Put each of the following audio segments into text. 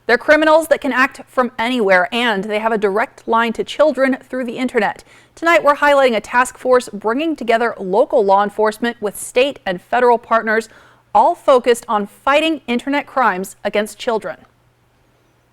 They're criminals that can act from anywhere, and they have a direct line to children through the internet. Tonight, we're highlighting a task force bringing together local law enforcement with state and federal partners, all focused on fighting internet crimes against children.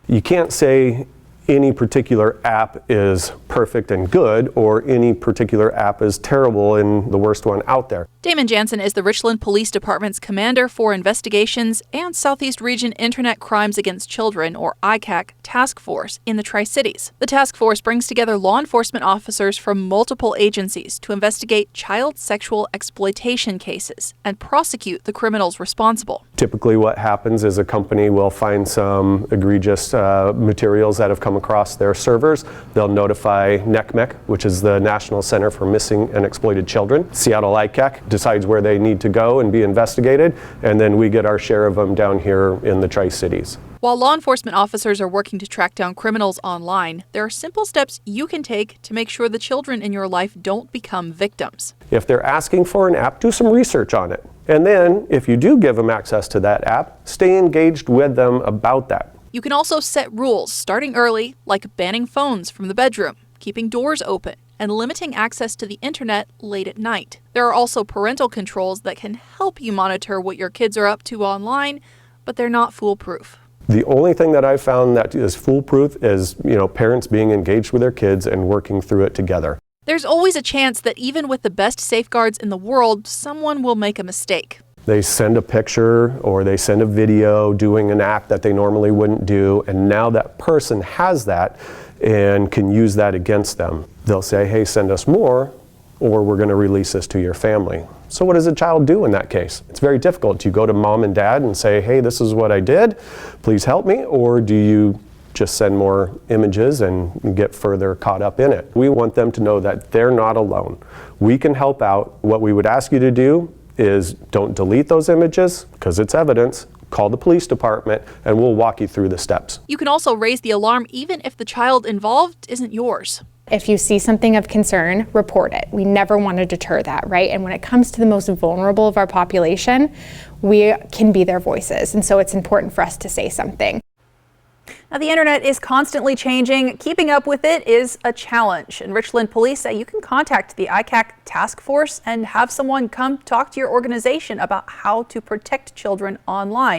You can't say any particular app is perfect and good, or any particular app is terrible and the worst one out there. Damon Jansen is the Richland Police Department's Commander for Investigations and Southeast Region Internet Crimes Against Children, or ICAC, task force in the Tri-Cities. The task force brings together law enforcement officers from multiple agencies to investigate child sexual exploitation cases and prosecute the criminals responsible. Typically what happens is a company will find some egregious materials that have come across their servers. They'll notify NCMEC, which is the National Center for Missing and Exploited Children. Seattle ICAC decides where they need to go and be investigated, and then we get our share of them down here in the Tri-Cities. While law enforcement officers are working to track down criminals online, there are simple steps you can take to make sure the children in your life don't become victims. If they're asking for an app, do some research on it. And then, if you do give them access to that app, stay engaged with them about that. You can also set rules starting early, like banning phones from the bedroom, keeping doors open, and limiting access to the internet late at night. There are also parental controls that can help you monitor what your kids are up to online, but they're not foolproof. The only thing that I've found that is foolproof is, parents being engaged with their kids and working through it together. There's always a chance that even with the best safeguards in the world, someone will make a mistake. They send a picture or they send a video doing an act that they normally wouldn't do, and now that person has that and can use that against them. They'll say, hey, send us more, or we're going to release this to your family. So what does a child do in that case? It's very difficult. Do you go to mom and dad and say, hey, this is what I did, please help me? Or do you just send more images and get further caught up in it? We want them to know that they're not alone. We can help out. What we would ask you to do is don't delete those images because it's evidence. Call the police department and we'll walk you through the steps. You can also raise the alarm even if the child involved isn't yours. If you see something of concern, report it. We never want to deter that, right? And when it comes to the most vulnerable of our population, we can be their voices. And so it's important for us to say something. Now, the internet is constantly changing. Keeping up with it is a challenge. And Richland Police say you can contact the ICAC task force and have someone come talk to your organization about how to protect children online.